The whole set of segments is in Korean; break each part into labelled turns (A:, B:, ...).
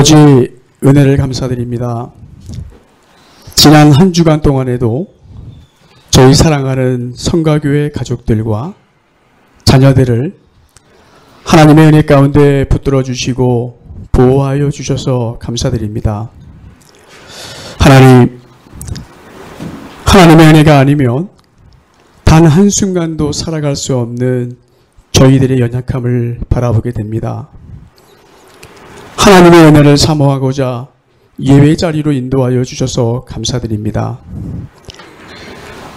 A: 아버지, 은혜를 감사드립니다. 지난 한 주간 동안에도 저희 사랑하는 성가교회 가족들과 자녀들을 하나님의 은혜 가운데 붙들어 주시고 보호하여 주셔서 감사드립니다. 하나님의 은혜가 아니면 단 한순간도 살아갈 수 없는 저희들의 연약함을 바라보게 됩니다. 하나님의 은혜를 사모하고자 예배 자리로 인도하여 주셔서 감사드립니다.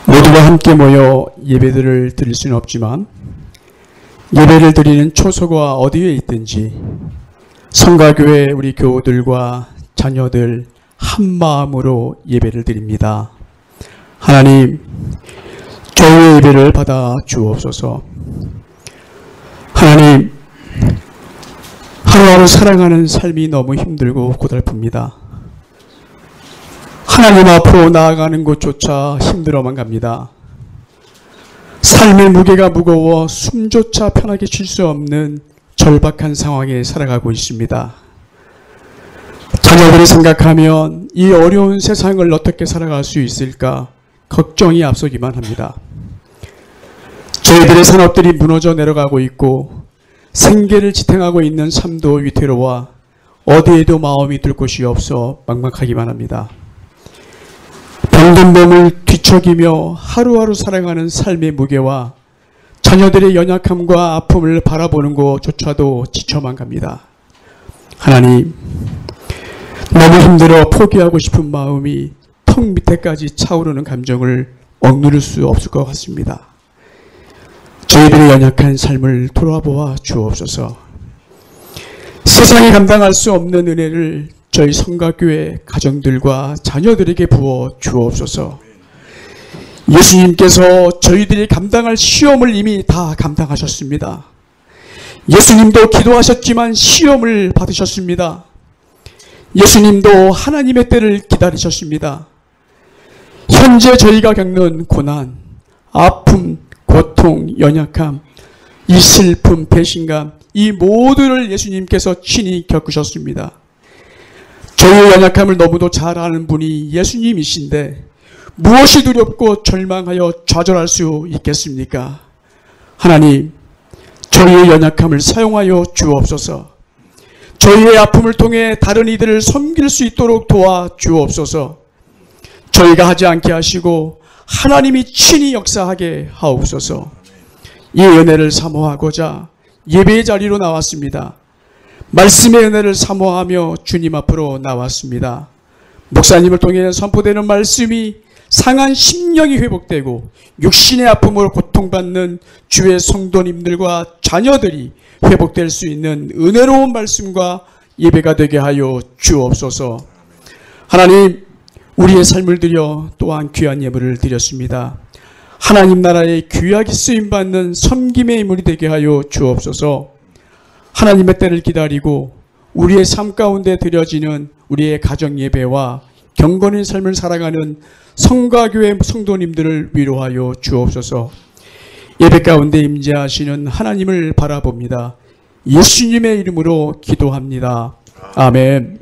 A: 모두가 함께 모여 예배들을 드릴 수는 없지만 예배를 드리는 초소가 어디에 있든지 성가교회 우리 교우들과 자녀들 한 마음으로 예배를 드립니다. 하나님, 저희의 예배를 받아 주옵소서. 하나님, 하루하루 살아가는 삶이 너무 힘들고 고달픕니다. 하나님 앞으로 나아가는 곳조차 힘들어만 갑니다. 삶의 무게가 무거워 숨조차 편하게 쉴 수 없는 절박한 상황에 살아가고 있습니다. 자녀들을 생각하면 이 어려운 세상을 어떻게 살아갈 수 있을까 걱정이 앞서기만 합니다. 저희들의 산업들이 무너져 내려가고 있고 생계를 지탱하고 있는 삶도 위태로워 어디에도 마음이 둘 곳이 없어 막막하기만 합니다. 병든 몸을 뒤척이며 하루하루 살아가는 삶의 무게와 자녀들의 연약함과 아픔을 바라보는 것조차도 지쳐만 갑니다. 하나님, 너무 힘들어 포기하고 싶은 마음이 턱 밑에까지 차오르는 감정을 억누를 수 없을 것 같습니다. 저희들의 연약한 삶을 돌아보아 주옵소서. 세상이 감당할 수 없는 은혜를 저희 성가교회 가정들과 자녀들에게 부어 주옵소서. 예수님께서 저희들이 감당할 시험을 이미 다 감당하셨습니다. 예수님도 기도하셨지만 시험을 받으셨습니다. 예수님도 하나님의 때를 기다리셨습니다. 현재 저희가 겪는 고난, 아픔, 고통, 연약함, 이 슬픔, 배신감, 이 모두를 예수님께서 친히 겪으셨습니다. 저희의 연약함을 너무도 잘 아는 분이 예수님이신데 무엇이 두렵고 절망하여 좌절할 수 있겠습니까? 하나님, 저희의 연약함을 사용하여 주옵소서. 저희의 아픔을 통해 다른 이들을 섬길 수 있도록 도와 주옵소서. 저희가 하지 않게 하시고 하나님이 친히 역사하게 하옵소서. 이 은혜를 사모하고자 예배의 자리로 나왔습니다. 말씀의 은혜를 사모하며 주님 앞으로 나왔습니다. 목사님을 통해 선포되는 말씀이 상한 심령이 회복되고 육신의 아픔으로 고통받는 주의 성도님들과 자녀들이 회복될 수 있는 은혜로운 말씀과 예배가 되게 하여 주옵소서. 하나님, 우리의 삶을 드려 또한 귀한 예물을 드렸습니다. 하나님 나라의 귀하게 쓰임받는 섬김의 인물이 되게 하여 주옵소서. 하나님의 때를 기다리고 우리의 삶 가운데 드려지는 우리의 가정 예배와 경건의 삶을 살아가는 성가교회 성도님들을 위로하여 주옵소서. 예배 가운데 임재하시는 하나님을 바라봅니다. 예수님의 이름으로 기도합니다. 아멘.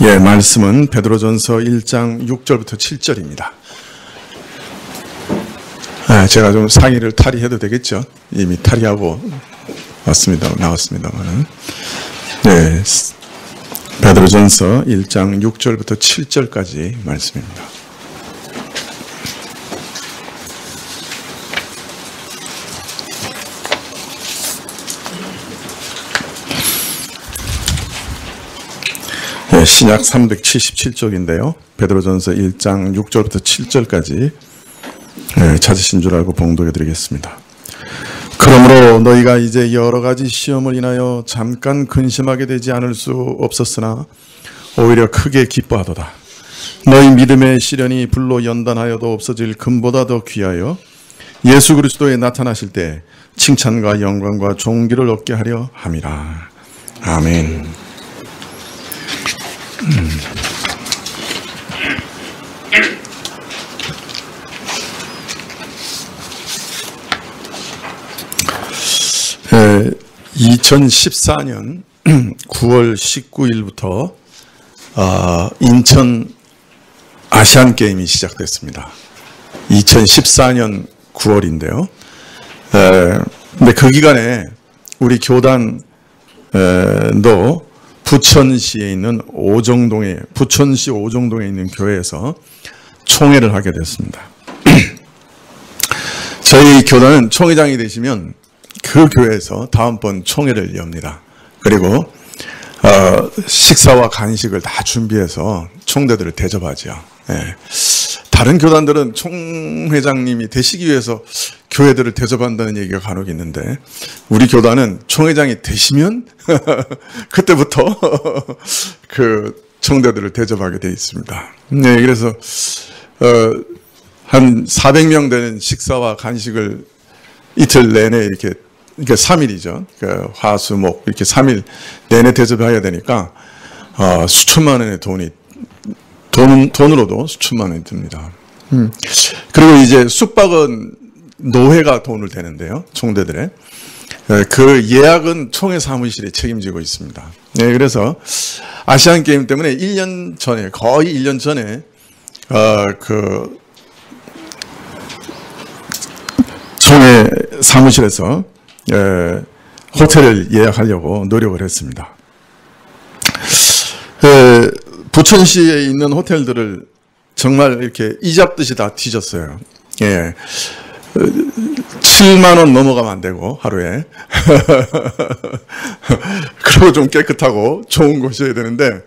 B: 예, 말씀은 베드로전서 1장 6절부터 7절입니다. 제가 좀 상의를 탈의해도 되겠죠? 이미 탈의하고 나왔습니다만은. 네, 베드로전서 1장 6절부터 7절까지 말씀입니다. 신약 377쪽인데요. 베드로전서 1장 6절부터 7절까지 찾으신 줄 알고 봉독해 드리겠습니다. 그러므로 너희가 이제 여러 가지 시험을 인하여 잠깐 근심하게 되지 않을 수 없었으나 오히려 크게 기뻐하도다. 너희 믿음의 시련이 불로 연단하여도 없어질 금보다 더 귀하여 예수 그리스도에 나타나실 때 칭찬과 영광과 존귀를 얻게 하려 함이라. 아멘. 2014년 9월 19일부터 인천 아시안 게임이 시작됐습니다. 2014년 9월인데요. 근데 그 기간에 우리 교단도 부천시에 있는 부천시 오정동에 있는 교회에서 총회를 하게 됐습니다. 저희 교단은 총회장이 되시면 그 교회에서 다음번 총회를 엽니다. 그리고 식사와 간식을 다 준비해서 총대들을 대접하죠. 예. 다른 교단들은 총회장님이 되시기 위해서 교회들을 대접한다는 얘기가 간혹 있는데 우리 교단은 총회장이 되시면 그때부터 그 총대들을 대접하게 되어 있습니다. 네, 그래서 한 400명 되는 식사와 간식을 이틀 내내 이렇게 3일이죠. 그러니까 화수목 이렇게 3일 내내 대접해야 되니까 수천만 원의 돈으로도 수천만 원이 듭니다. 그리고 이제 숙박은 노회가 돈을 대는데요. 총대들의 그 예약은 총회 사무실이 책임지고 있습니다. 네, 그래서 아시안 게임 때문에 1년 전에 거의 1년 전에 그 총회 사무실에서 호텔을 예약하려고 노력을 했습니다. 부천시에 있는 호텔들을 정말 이렇게 이잡듯이 다 뒤졌어요. 예. 7만 원 넘어가면 안 되고 하루에 그리고 좀 깨끗하고 좋은 곳이어야 되는데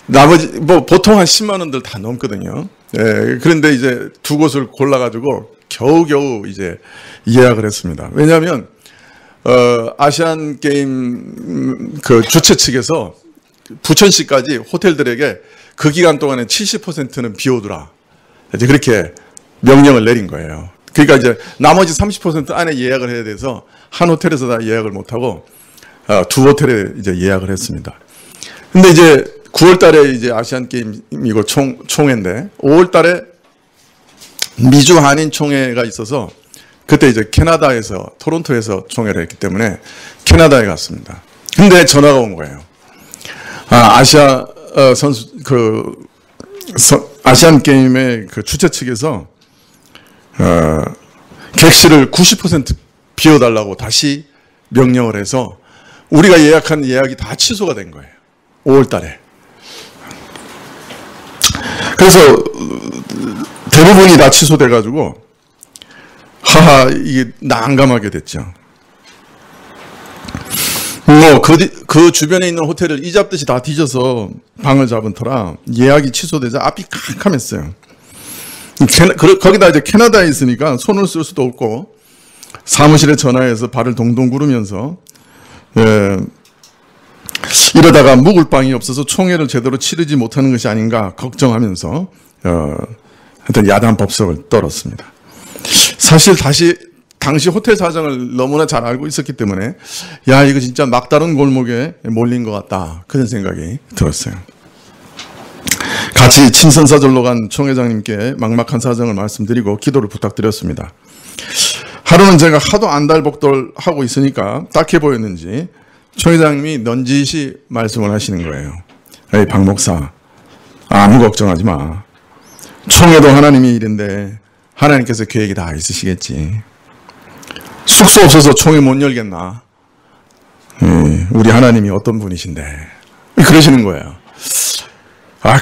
B: 나머지 뭐 보통 한 10만 원들 다 넘거든요. 예. 그런데 이제 두 곳을 골라가지고 겨우겨우 이제 예약을 했습니다. 왜냐하면 아시안 게임 그 주최 측에서 부천시까지 호텔들에게 그 기간 동안에 70%는 비워두라. 이제 그렇게 명령을 내린 거예요. 그러니까 이제 나머지 30% 안에 예약을 해야 돼서 한 호텔에서 다 예약을 못하고 두 호텔에 이제 예약을 했습니다. 근데 이제 9월 달에 이제 아시안 게임이고 총회인데 5월 달에 미주 한인 총회가 있어서 그때 이제 캐나다에서 토론토에서 총회를 했기 때문에 캐나다에 갔습니다. 근데 전화가 온 거예요. 아시아 아시안 게임의 그 주최 측에서 객실을 90% 비워달라고 다시 명령을 해서 우리가 예약한 예약이 다 취소가 된 거예요. 5월 달에. 그래서 대부분이 다 취소돼가지고 이게 난감하게 됐죠. 뭐 그 주변에 있는 호텔을 이잡듯이 다 뒤져서 방을 잡은 터라 예약이 취소되자 앞이 캄캄했어요. 거기다 이제 캐나다에 있으니까 손을 쓸 수도 없고 사무실에 전화해서 발을 동동 구르면서 이러다가 묵을 방이 없어서 총회를 제대로 치르지 못하는 것이 아닌가 걱정하면서 하여튼 야단 법석을 떨었습니다. 사실 당시 호텔 사정을 너무나 잘 알고 있었기 때문에 야 이거 진짜 막다른 골목에 몰린 것 같다 그런 생각이 들었어요. 같이 친선사절로 간 총회장님께 막막한 사정을 말씀드리고 기도를 부탁드렸습니다. 하루는 제가 하도 안달복돌하고 있으니까 딱해 보였는지 총회장님이 넌지시 말씀을 하시는 거예요. 에이 박 목사 아무 걱정하지 마. 총회도 하나님이 일인데 하나님께서 계획이 다 있으시겠지. 숙소 없어서 총회 못 열겠나? 우리 하나님이 어떤 분이신데 그러시는 거예요.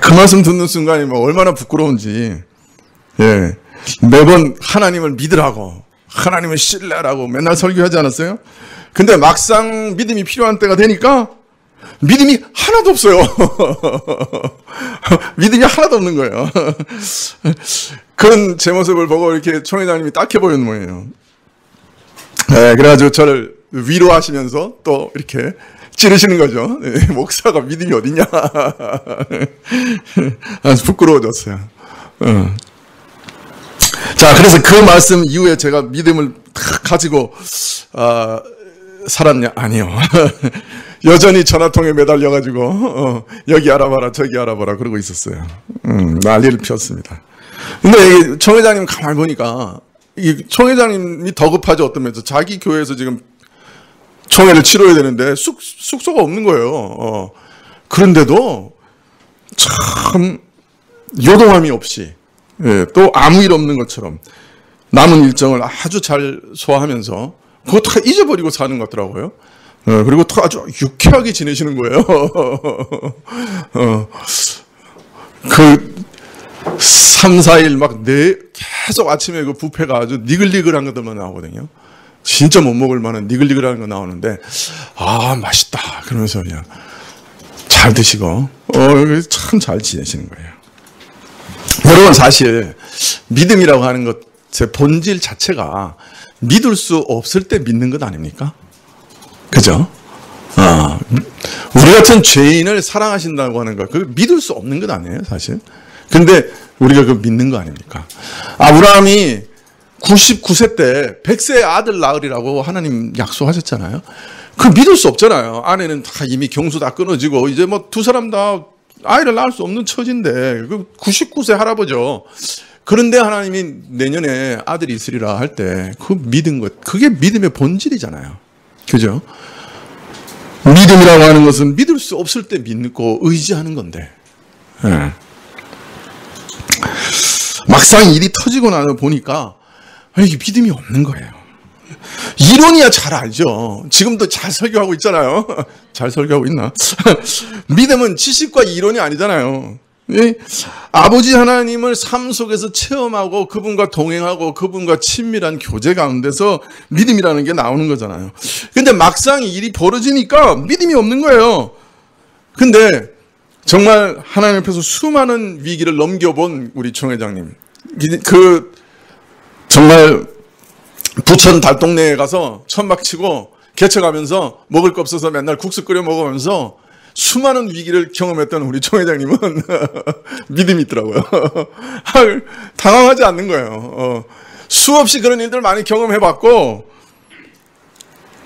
B: 그 말씀 듣는 순간에 뭐 얼마나 부끄러운지. 매번 하나님을 믿으라고 하나님을 신뢰하라고 맨날 설교하지 않았어요? 근데 막상 믿음이 필요한 때가 되니까 믿음이 하나도 없어요. 믿음이 하나도 없는 거예요. 그런 제 모습을 보고 이렇게 총회장님이 딱해 보이는 거예요. 그래가지고 저를 위로하시면서 또 이렇게 찌르시는 거죠. 목사가 믿음이 어딨냐. 아주 부끄러워졌어요. 자, 그래서 그 말씀 이후에 제가 믿음을 가지고 살았냐? 아니요. 여전히 전화통에 매달려가지고 여기 알아봐라 저기 알아봐라 그러고 있었어요. 난리를 피웠습니다. 근데 총회장님 가만히 보니까 이 총회장님이 더 급하죠. 어떤 면에서 자기 교회에서 지금 총회를 치러야 되는데 숙소가 없는 거예요. 그런데도 참 요동함이 없이, 예, 또 아무 일 없는 것처럼 남은 일정을 아주 잘 소화하면서 그거 다 잊어버리고 사는 것 같더라고요. 그리고 또 아주 유쾌하게 지내시는 거예요. 그 3, 4일 막 계속 아침에 그 뷔페가 아주 니글니글한 것들만 나오거든요. 진짜 못 먹을 만한 니글니글한 거 나오는데, 아, 맛있다. 그러면서 그냥 잘 드시고, 참 잘 지내시는 거예요. 여러분, 사실 믿음이라고 하는 것의 본질 자체가 믿을 수 없을 때 믿는 것 아닙니까? 그죠? 우리 같은 죄인을 사랑하신다고 하는 거, 그 믿을 수 없는 것 아니에요, 사실. 근데 우리가 그 믿는 거 아닙니까? 아브라함이 99세 때 100세 아들 낳으리라고 하나님 약속하셨잖아요. 그 믿을 수 없잖아요. 아내는 다 이미 경수 다 끊어지고 이제 뭐 두 사람 다 아이를 낳을 수 없는 처지인데 그 99세 할아버지요. 그런데 하나님이 내년에 아들이 있으리라 할 때 그 믿은 것, 그게 믿음의 본질이잖아요. 그죠? 믿음이라고 하는 것은 믿을 수 없을 때 믿고 의지하는 건데, 네. 막상 일이 터지고 나서 보니까 이게 믿음이 없는 거예요. 이론이야 잘 알죠. 지금도 잘 설교하고 있잖아요. 잘 설교하고 있나? 믿음은 지식과 이론이 아니잖아요. 아버지 하나님을 삶 속에서 체험하고 그분과 동행하고 그분과 친밀한 교제 가운데서 믿음이라는 게 나오는 거잖아요. 근데 막상 일이 벌어지니까 믿음이 없는 거예요. 근데 정말 하나님 앞에서 수많은 위기를 넘겨본 우리 총회장님, 정말 부천 달동네에 가서 천막치고 개척하면서 먹을 거 없어서 맨날 국수 끓여 먹으면서 수많은 위기를 경험했던 우리 총회장님은 믿음이 있더라고요. 당황하지 않는 거예요. 수없이 그런 일들 많이 경험해봤고,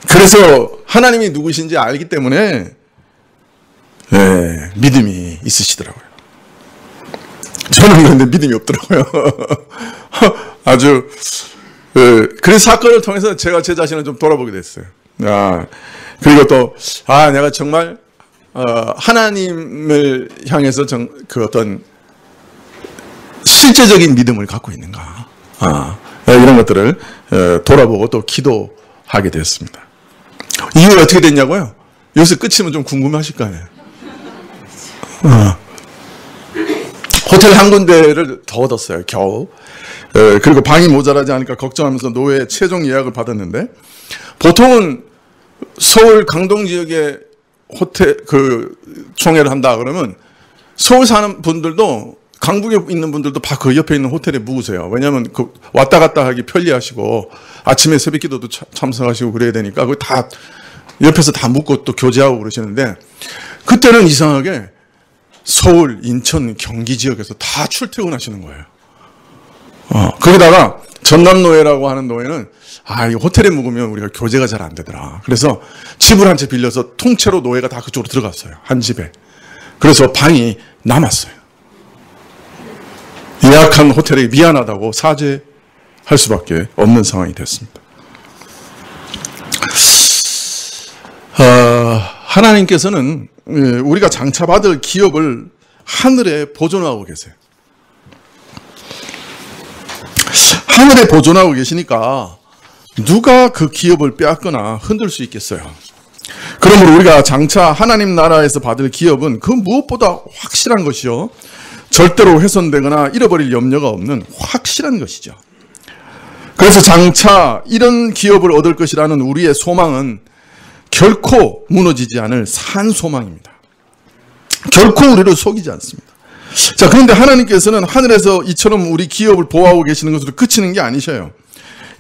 B: 그래서 하나님이 누구신지 알기 때문에, 네, 믿음이 있으시더라고요. 저는 그런데 믿음이 없더라고요. 아주, 그래서 사건을 통해서 제가 제 자신을 좀 돌아보게 됐어요. 그리고 또, 내가 정말, 하나님을 향해서 그 어떤 실제적인 믿음을 갖고 있는가. 이런 것들을 돌아보고 또 기도하게 되었습니다. 이유가 어떻게 됐냐고요? 여기서 끝이면 좀 궁금하실 거 아니에요. 호텔 한 군데를 더 얻었어요, 겨우. 그리고 방이 모자라지 않으니까 걱정하면서 노회 최종 예약을 받았는데, 보통은 서울 강동 지역에 호텔, 총회를 한다 그러면 서울 사는 분들도, 강북에 있는 분들도 다 그 옆에 있는 호텔에 묵으세요. 왜냐하면 왔다 갔다 하기 편리하시고, 아침에 새벽 기도도 참석하시고 그래야 되니까, 그 다, 옆에서 다 묵고 또 교제하고 그러시는데, 그때는 이상하게 서울, 인천, 경기 지역에서 다 출퇴근하시는 거예요. 거기다가 전남노회라고 하는 노회는 이 호텔에 묵으면 우리가 교제가 잘 안 되더라. 그래서 집을 한 채 빌려서 통째로 노회가 다 그쪽으로 들어갔어요. 한 집에. 그래서 방이 남았어요. 예약한 호텔에 미안하다고 사죄할 수밖에 없는 상황이 됐습니다. 하나님께서는 우리가 장차받을 기업을 하늘에 보존하고 계세요. 하늘에 보존하고 계시니까 누가 그 기업을 빼앗거나 흔들 수 있겠어요. 그러므로 우리가 장차 하나님 나라에서 받을 기업은 그 무엇보다 확실한 것이요, 절대로 훼손되거나 잃어버릴 염려가 없는 확실한 것이죠. 그래서 장차 이런 기업을 얻을 것이라는 우리의 소망은 결코 무너지지 않을 산 소망입니다. 결코 우리를 속이지 않습니다. 자, 그런데 하나님께서는 하늘에서 이처럼 우리 기업을 보호하고 계시는 것으로 그치는 게 아니셔요.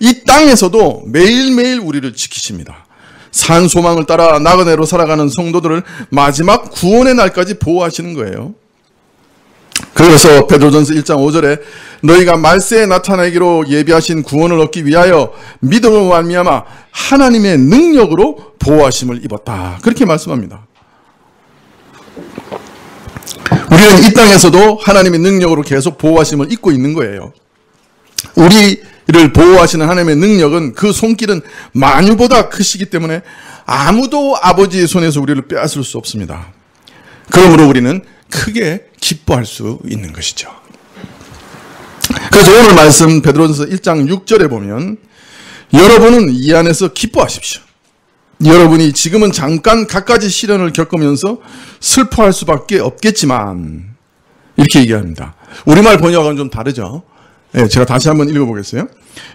B: 이 땅에서도 매일매일 우리를 지키십니다. 산 소망을 따라 나그네로 살아가는 성도들을 마지막 구원의 날까지 보호하시는 거예요. 그래서 베드로전서 1장 5절에 너희가 말세에 나타나기로 예비하신 구원을 얻기 위하여 믿음으로 말미암아 하나님의 능력으로 보호하심을 입었다. 그렇게 말씀합니다. 우리는 이 땅에서도 하나님의 능력으로 계속 보호하심을 입고 있는 거예요. 우리를 보호하시는 하나님의 능력은 그 손길은 만유보다 크시기 때문에 아무도 아버지의 손에서 우리를 빼앗을 수 없습니다. 그러므로 우리는 크게 기뻐할 수 있는 것이죠. 그래서 오늘 말씀 베드로전서 1장 6절에 보면 여러분은 이 안에서 기뻐하십시오. 여러분이 지금은 잠깐 갖가지 시련을 겪으면서 슬퍼할 수밖에 없겠지만 이렇게 얘기합니다. 우리말 번역은 좀 다르죠. 네, 제가 다시 한번 읽어보겠어요.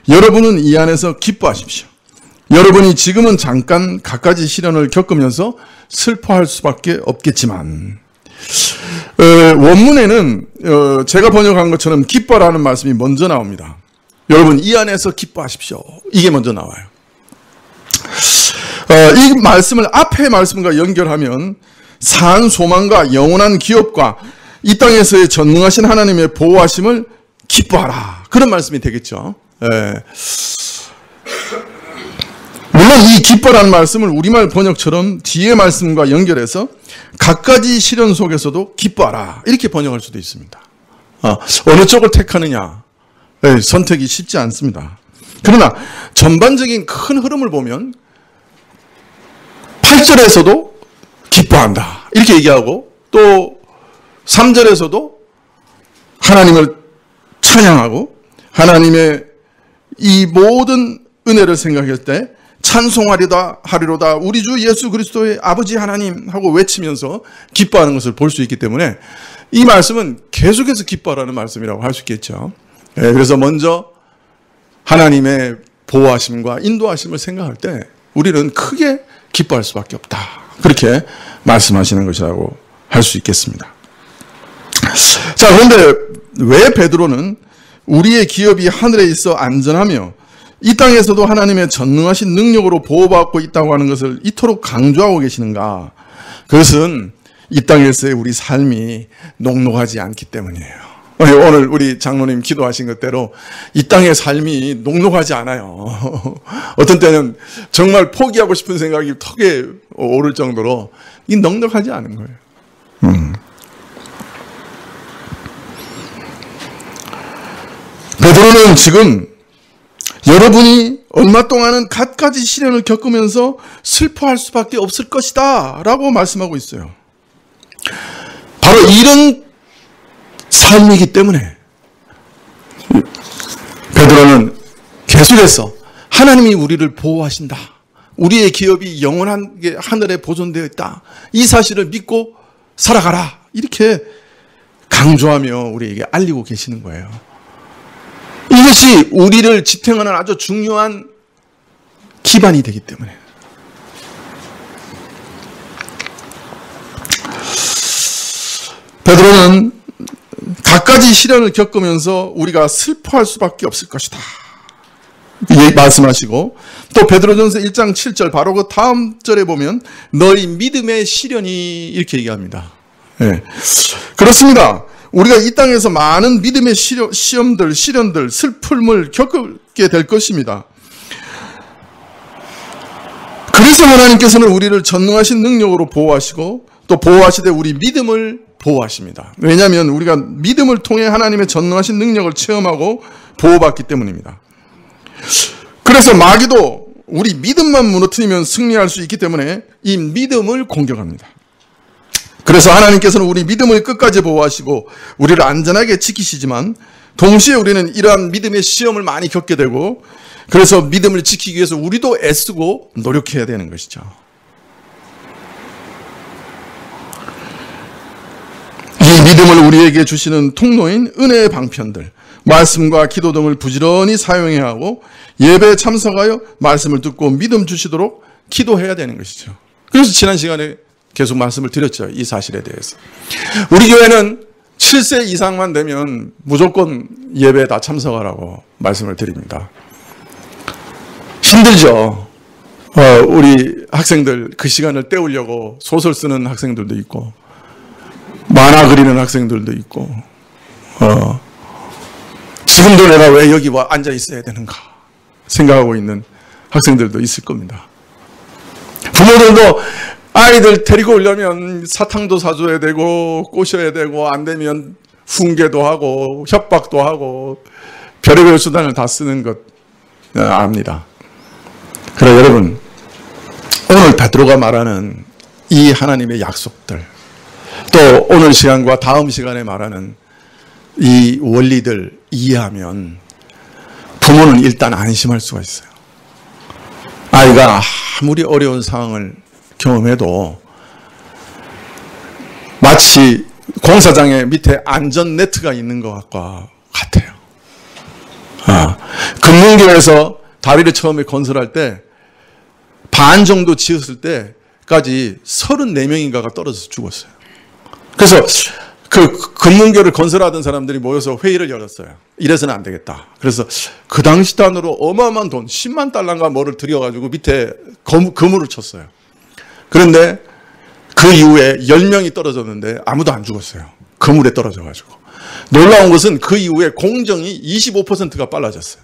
B: 여러분은 이 안에서 기뻐하십시오. 여러분이 지금은 잠깐 갖가지 시련을 겪으면서 슬퍼할 수밖에 없겠지만 원문에는 제가 번역한 것처럼 기뻐라는 말씀이 먼저 나옵니다. 여러분 이 안에서 기뻐하십시오. 이게 먼저 나와요. 이 말씀을 앞의 말씀과 연결하면 산 소망과 영원한 기업과 이 땅에서의 전능하신 하나님의 보호하심을 기뻐하라. 그런 말씀이 되겠죠. 물론 이 기뻐라는 말씀을 우리말 번역처럼 뒤의 말씀과 연결해서 갖가지 시련 속에서도 기뻐하라 이렇게 번역할 수도 있습니다. 어느 쪽을 택하느냐 선택이 쉽지 않습니다. 그러나 전반적인 큰 흐름을 보면 8절에서도 기뻐한다 이렇게 얘기하고 또 3절에서도 하나님을 찬양하고 하나님의 이 모든 은혜를 생각할 때 찬송하리로다 우리 주 예수 그리스도의 아버지 하나님 하고 외치면서 기뻐하는 것을 볼 수 있기 때문에 이 말씀은 계속해서 기뻐하라는 말씀이라고 할 수 있겠죠. 그래서 먼저 하나님의 보호하심과 인도하심을 생각할 때 우리는 크게 기뻐할 수밖에 없다. 그렇게 말씀하시는 것이라고 할 수 있겠습니다. 자, 그런데 왜 베드로는 우리의 기업이 하늘에 있어 안전하며 이 땅에서도 하나님의 전능하신 능력으로 보호받고 있다고 하는 것을 이토록 강조하고 계시는가? 그것은 이 땅에서의 우리 삶이 녹록하지 않기 때문이에요. 오늘 우리 장로님 기도하신 것대로 이 땅의 삶이 녹록하지 않아요. 어떤 때는 정말 포기하고 싶은 생각이 턱에 오를 정도로 이 넉넉하지 않은 거예요. 베드로는 지금 여러분이 얼마 동안은 갖가지 시련을 겪으면서 슬퍼할 수밖에 없을 것이다 라고 말씀하고 있어요. 바로 이런 삶이기 때문에 베드로는 계속해서 하나님이 우리를 보호하신다. 우리의 기업이 영원하게 하늘에 보존되어 있다. 이 사실을 믿고 살아가라. 이렇게 강조하며 우리에게 알리고 계시는 거예요. 이것이 우리를 지탱하는 아주 중요한 기반이 되기 때문에. 베드로는 갖가지 시련을 겪으면서 우리가 슬퍼할 수밖에 없을 것이다. 말씀하시고 또 베드로전서 1장 7절 바로 그 다음 절에 보면 너희 믿음의 시련이 이렇게 얘기합니다. 네. 그렇습니다. 우리가 이 땅에서 많은 믿음의 시험들, 시련들, 슬픔을 겪게 될 것입니다. 그래서 하나님께서는 우리를 전능하신 능력으로 보호하시고 또 보호하시되 우리 믿음을 보호하십니다. 왜냐하면 우리가 믿음을 통해 하나님의 전능하신 능력을 체험하고 보호받기 때문입니다. 그래서 마귀도 우리 믿음만 무너뜨리면 승리할 수 있기 때문에 이 믿음을 공격합니다. 그래서 하나님께서는 우리 믿음을 끝까지 보호하시고 우리를 안전하게 지키시지만 동시에 우리는 이러한 믿음의 시험을 많이 겪게 되고 그래서 믿음을 지키기 위해서 우리도 애쓰고 노력해야 되는 것이죠. 이 믿음을 우리에게 주시는 통로인 은혜의 방편들, 말씀과 기도 등을 부지런히 사용해야 하고 예배에 참석하여 말씀을 듣고 믿음 주시도록 기도해야 되는 것이죠. 그래서 지난 시간에 계속 말씀을 드렸죠. 이 사실에 대해서. 우리 교회는 7세 이상만 되면 무조건 예배에 다 참석하라고 말씀을 드립니다. 힘들죠. 우리 학생들 그 시간을 때우려고 소설 쓰는 학생들도 있고 만화 그리는 학생들도 있고 지금도 내가 왜 여기 와 앉아 있어야 되는가 생각하고 있는 학생들도 있을 겁니다. 부모들도 아이들 데리고 오려면 사탕도 사줘야 되고 꼬셔야 되고 안 되면 훈계도 하고 협박도 하고 별의별 수단을 다 쓰는 것 압니다. 그래 여러분, 오늘 베드로가 말하는 이 하나님의 약속들, 또 오늘 시간과 다음 시간에 말하는 이 원리들 이해하면 부모는 일단 안심할 수가 있어요. 아이가 아무리 어려운 상황을 경험해도 마치 공사장의 밑에 안전 네트가 있는 것과 같아요. 금문교에서 다리를 처음에 건설할 때 반 정도 지었을 때까지 34명인가가 떨어져서 죽었어요. 그래서 그 금문교를 건설하던 사람들이 모여서 회의를 열었어요. 이래서는 안 되겠다. 그래서 그 당시 단으로 어마어마한 돈, 10만 달러인가 뭐를 들여가지고 밑에 그물을 쳤어요. 그런데 그 이후에 10명이 떨어졌는데 아무도 안 죽었어요. 그물에 떨어져가지고. 놀라운 것은 그 이후에 공정이 25%가 빨라졌어요.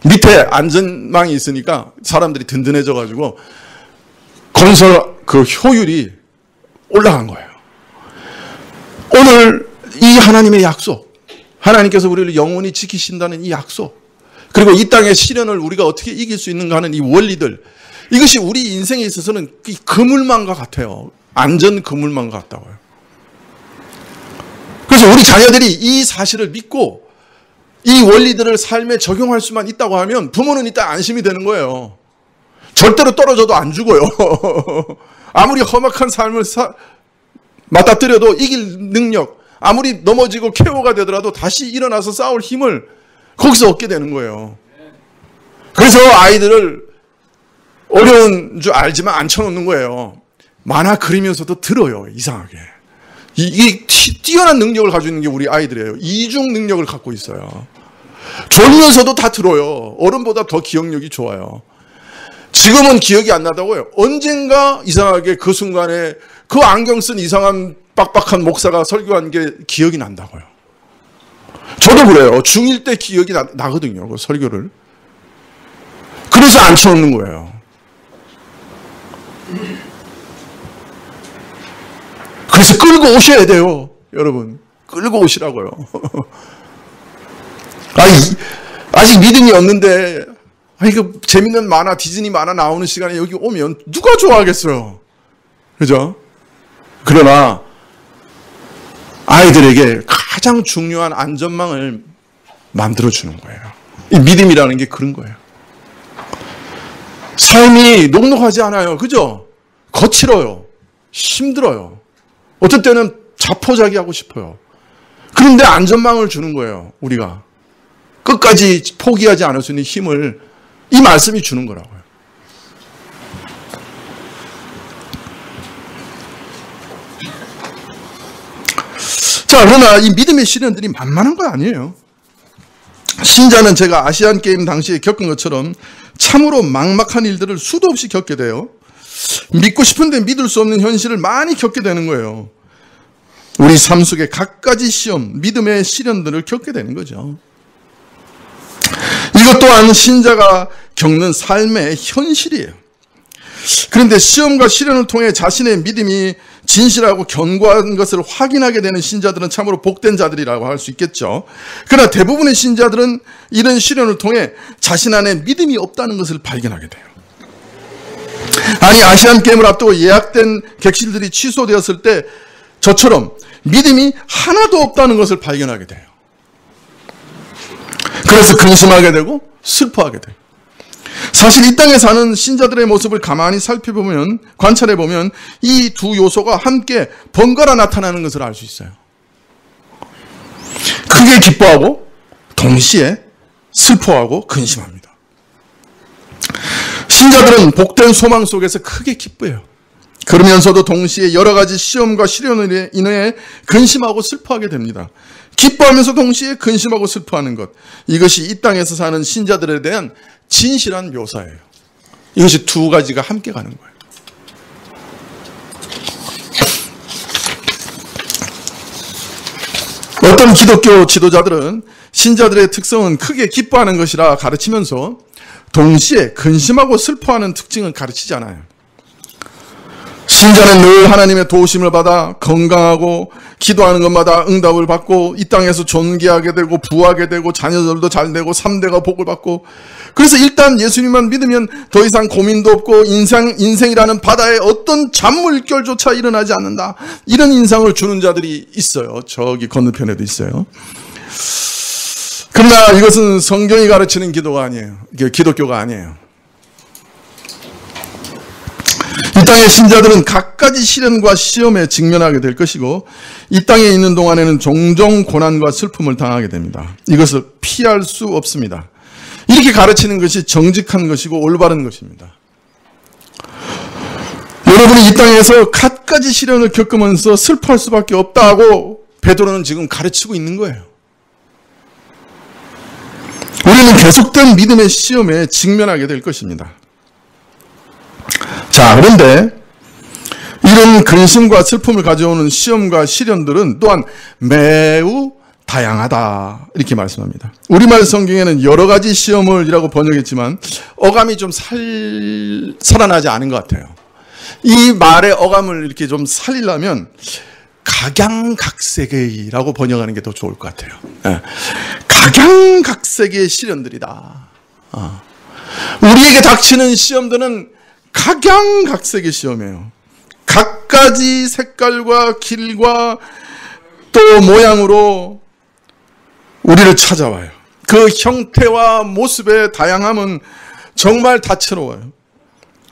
B: 밑에 안전망이 있으니까 사람들이 든든해져가지고 건설 그 효율이 올라간 거예요. 오늘 이 하나님의 약속, 하나님께서 우리를 영원히 지키신다는 이 약속, 그리고 이 땅의 시련을 우리가 어떻게 이길 수 있는가 하는 이 원리들, 이것이 우리 인생에 있어서는 이 그물망과 같아요. 안전 그물망과 같다고요. 그래서 우리 자녀들이 이 사실을 믿고 이 원리들을 삶에 적용할 수만 있다고 하면 부모는 일단 안심이 되는 거예요. 절대로 떨어져도 안 죽어요. 아무리 험악한 삶을 맞닥뜨려도 이길 능력, 아무리 넘어지고 KO가 되더라도 다시 일어나서 싸울 힘을 거기서 얻게 되는 거예요. 그래서 아이들을 어려운 줄 알지만 앉혀놓는 거예요. 만화 그리면서도 들어요. 이상하게. 이게 뛰어난 능력을 가지고 있는 게 우리 아이들이에요. 이중 능력을 갖고 있어요. 졸면서도 다 들어요. 어른보다 더 기억력이 좋아요. 지금은 기억이 안 나다고요. 언젠가 이상하게 그 순간에 그 안경 쓴 이상한 빡빡한 목사가 설교한 게 기억이 난다고요. 저도 그래요. 중1 때 기억이 나거든요. 그 설교를. 그래서 앉혀놓는 거예요. 그래서 끌고 오셔야 돼요. 여러분. 끌고 오시라고요. 아직 믿음이 없는데, 그 재밌는 만화, 디즈니 만화 나오는 시간에 여기 오면 누가 좋아하겠어요? 그죠? 그러나, 아이들에게 가장 중요한 안전망을 만들어주는 거예요. 이 믿음이라는 게 그런 거예요. 삶이 녹록하지 않아요. 그죠? 거칠어요. 힘들어요. 어떨 때는 자포자기하고 싶어요. 그런데 안전망을 주는 거예요. 우리가. 끝까지 포기하지 않을 수 있는 힘을 이 말씀이 주는 거라고요. 자, 그러나 이 믿음의 시련들이 만만한 거 아니에요. 신자는 제가 아시안 게임 당시에 겪은 것처럼 참으로 막막한 일들을 수도 없이 겪게 돼요. 믿고 싶은데 믿을 수 없는 현실을 많이 겪게 되는 거예요. 우리 삶 속에 갖가지 시험, 믿음의 시련들을 겪게 되는 거죠. 이것 또한 신자가 겪는 삶의 현실이에요. 그런데 시험과 시련을 통해 자신의 믿음이 진실하고 견고한 것을 확인하게 되는 신자들은 참으로 복된 자들이라고 할 수 있겠죠. 그러나 대부분의 신자들은 이런 시련을 통해 자신 안에 믿음이 없다는 것을 발견하게 돼요. 아니, 아시안 게임을 앞두고 예약된 객실들이 취소되었을 때 저처럼 믿음이 하나도 없다는 것을 발견하게 돼요. 그래서 근심하게 되고 슬퍼하게 돼요. 사실 이 땅에 사는 신자들의 모습을 가만히 살펴보면, 관찰해보면 이 두 요소가 함께 번갈아 나타나는 것을 알 수 있어요. 크게 기뻐하고 동시에 슬퍼하고 근심합니다. 신자들은 복된 소망 속에서 크게 기뻐해요. 그러면서도 동시에 여러 가지 시험과 시련으로 인해 근심하고 슬퍼하게 됩니다. 기뻐하면서 동시에 근심하고 슬퍼하는 것, 이것이 이 땅에서 사는 신자들에 대한 진실한 묘사예요. 이것이 두 가지가 함께 가는 거예요. 어떤 기독교 지도자들은 신자들의 특성은 크게 기뻐하는 것이라 가르치면서 동시에 근심하고 슬퍼하는 특징은 가르치지 않아요. 신자는 늘 하나님의 도우심을 받아 건강하고 기도하는 것마다 응답을 받고 이 땅에서 존귀하게 되고 부하게 되고 자녀들도 잘 되고 3대가 복을 받고, 그래서 일단 예수님만 믿으면 더 이상 고민도 없고 인생이라는 바다에 어떤 잔물결조차 일어나지 않는다, 이런 인상을 주는 자들이 있어요. 저기 건너편에도 있어요. 그러나 이것은 성경이 가르치는 기도가 아니에요. 기독교가 아니에요. 이 땅의 신자들은 갖가지 시련과 시험에 직면하게 될 것이고 이 땅에 있는 동안에는 종종 고난과 슬픔을 당하게 됩니다. 이것을 피할 수 없습니다. 이렇게 가르치는 것이 정직한 것이고 올바른 것입니다. 여러분이 이 땅에서 갖가지 시련을 겪으면서 슬퍼할 수밖에 없다고 베드로는 지금 가르치고 있는 거예요. 우리는 계속된 믿음의 시험에 직면하게 될 것입니다. 자, 그런데 이런 근심과 슬픔을 가져오는 시험과 시련들은 또한 매우 다양하다, 이렇게 말씀합니다. 우리말 성경에는 여러 가지 시험을이라고 번역했지만 어감이 좀 살아나지 않은 것 같아요. 이 말의 어감을 이렇게 좀 살리려면 각양각색이라고 번역하는 게 더 좋을 것 같아요. 각양각색의 시련들이다. 우리에게 닥치는 시험들은 각양각색의 시험이에요. 각가지 색깔과 길과 또 모양으로 우리를 찾아와요. 그 형태와 모습의 다양함은 정말 다채로워요.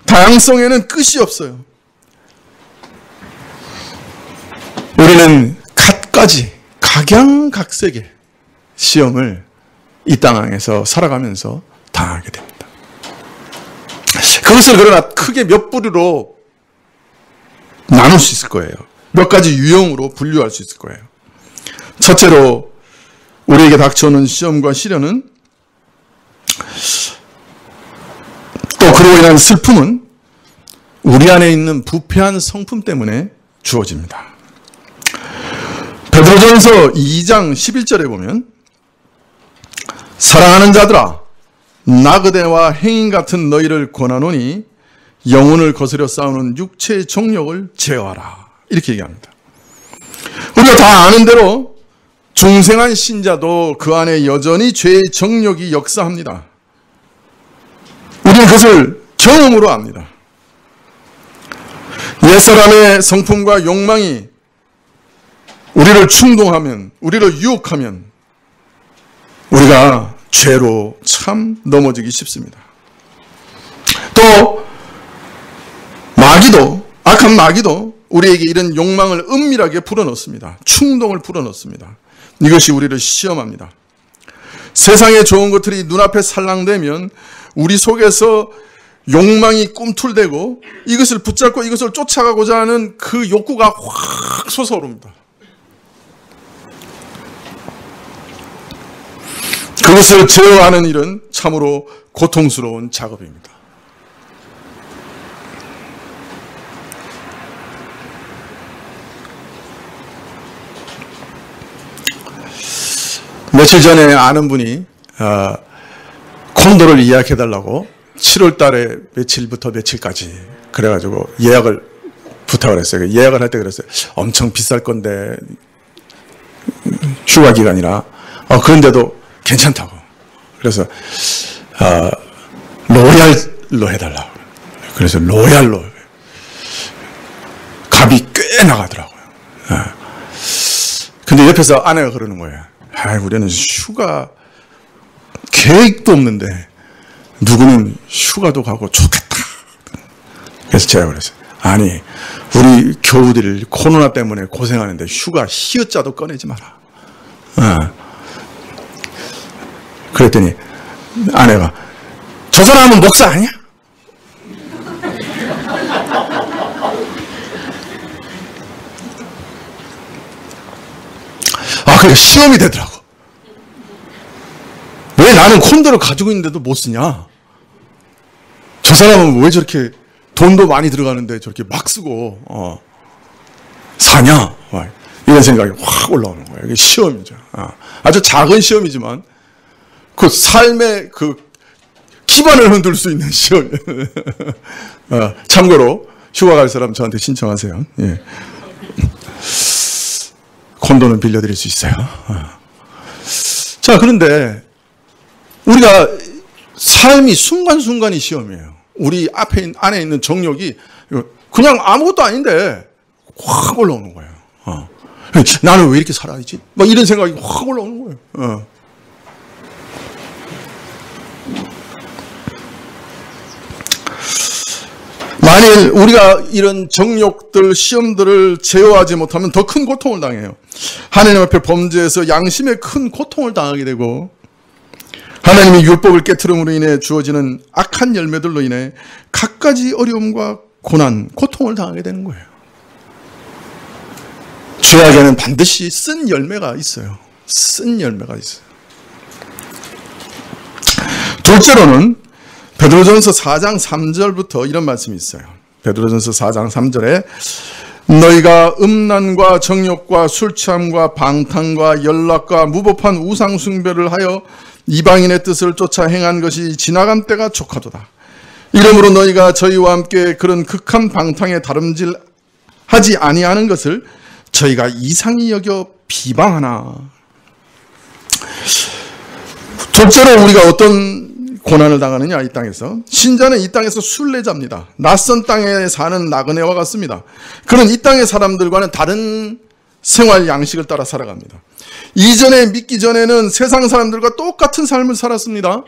B: 다양성에는 끝이 없어요. 우리는 갖가지 각양각색의 시험을 이 땅에서 살아가면서 당하게 됩니다. 그것을 그러나 크게 몇 부류로 나눌 수 있을 거예요. 몇 가지 유형으로 분류할 수 있을 거예요. 첫째로 우리에게 닥쳐오는 시험과 시련은, 또 그로 인한 슬픔은 우리 안에 있는 부패한 성품 때문에 주어집니다. 베드로전서 2장 11절에 보면 사랑하는 자들아, 나그네와 행인 같은 너희를 권하노니 영혼을 거스려 싸우는 육체의 정욕을 제어하라, 이렇게 얘기합니다. 우리가 다 아는 대로 중생한 신자도 그 안에 여전히 죄의 정욕이 역사합니다. 우리는 그것을 경험으로 압니다. 옛사람의 성품과 욕망이 우리를 충동하면, 우리를 유혹하면 우리가 죄로 참 넘어지기 쉽습니다. 또 마귀도, 악한 마귀도 우리에게 이런 욕망을 은밀하게 불어넣습니다. 충동을 불어넣습니다. 이것이 우리를 시험합니다. 세상의 좋은 것들이 눈앞에 살랑되면 우리 속에서 욕망이 꿈틀대고 이것을 붙잡고 이것을 쫓아가고자 하는 그 욕구가 확 솟아오릅니다. 그것을 제어하는 일은 참으로 고통스러운 작업입니다. 며칠 전에 아는 분이 콘도를 예약해달라고 7월 달에 며칠부터 며칠까지 그래가지고 예약을 부탁을 했어요. 예약을 할 때 그랬어요. 엄청 비쌀 건데 휴가 기간이라 그런데도 괜찮다고. 그래서 로얄로 해달라고. 그래서 로얄로 값이 꽤 나가더라고요. 근데 옆에서 아내가 그러는 거예요. 우리는 휴가 계획도 없는데 누구는 휴가도 가고 좋겠다. 그래서 제가 그랬어요. 아니, 우리 교우들이 코로나 때문에 고생하는데 휴가 히읗자도 꺼내지 마라. 그랬더니 아내가, 저 사람은 목사 아니야? 그러니까 시험이 되더라고. 왜 나는 콘도를 가지고 있는데도 못 쓰냐? 저 사람은 왜 저렇게 돈도 많이 들어가는데 저렇게 막 쓰고 사냐? 이런 생각이 확 올라오는 거예요. 이게 시험이죠. 아주 작은 시험이지만 그 삶의 그 기반을 흔들 수 있는 시험. 참고로 휴가 갈 사람 저한테 신청하세요. 예. 콘도는 빌려드릴 수 있어요. 자, 그런데 우리가 삶이 순간순간이 시험이에요. 우리 안에 있는 정욕이 그냥 아무것도 아닌데 확 올라오는 거예요. 나는 왜 이렇게 살아야지? 막 이런 생각이 확 올라오는 거예요. 만일 우리가 이런 정욕들, 시험들을 제어하지 못하면 더 큰 고통을 당해요. 하나님 앞에 범죄해서 양심에 큰 고통을 당하게 되고, 하나님의 율법을 깨트림으로 인해 주어지는 악한 열매들로 인해 갖가지 어려움과 고난, 고통을 당하게 되는 거예요. 죄악에는 반드시 쓴 열매가 있어요. 쓴 열매가 있어요. 둘째로는 베드로전서 4장 3절부터 이런 말씀이 있어요. 베드로전서 4장 3절에 너희가 음란과 정욕과 술취함과 방탕과 연락과 무법한 우상 숭배를 하여 이방인의 뜻을 쫓아 행한 것이 지나간 때가 족하도다. 이러므로 너희가 저희와 함께 그런 극한 방탕에 다름질하지 아니하는 것을 저희가 이상히 여겨 비방하나. 둘째로 우리가 어떤 고난을 당하느냐, 이 땅에서. 신자는 이 땅에서 순례자입니다. 낯선 땅에 사는 나그네와 같습니다. 그는 이 땅의 사람들과는 다른 생활 양식을 따라 살아갑니다. 이전에 믿기 전에는 세상 사람들과 똑같은 삶을 살았습니다.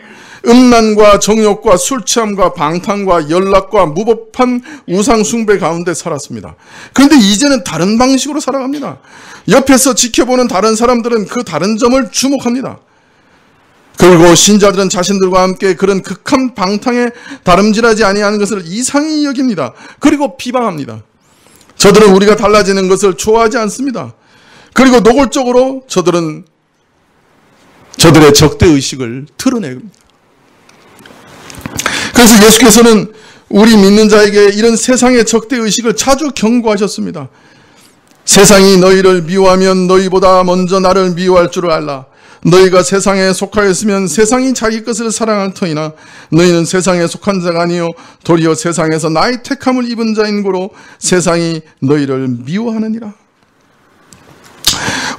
B: 음란과 정욕과 술취함과 방탕과 연락과 무법한 우상 숭배 가운데 살았습니다. 그런데 이제는 다른 방식으로 살아갑니다. 옆에서 지켜보는 다른 사람들은 그 다른 점을 주목합니다. 그리고 신자들은 자신들과 함께 그런 극한 방탕에 다름질하지 아니하는 것을 이상히 여깁니다. 그리고 비방합니다. 저들은 우리가 달라지는 것을 좋아하지 않습니다. 그리고 노골적으로 저들은 저들의 적대의식을 드러냅니다. 그래서 예수께서는 우리 믿는 자에게 이런 세상의 적대의식을 자주 경고하셨습니다. 세상이 너희를 미워하면 너희보다 먼저 나를 미워할 줄을 알라. 너희가 세상에 속하였으면 세상이 자기 것을 사랑할 터이나 너희는 세상에 속한 자가 아니요 도리어 세상에서 나의 택함을 입은 자인 고로 세상이 너희를 미워하느니라.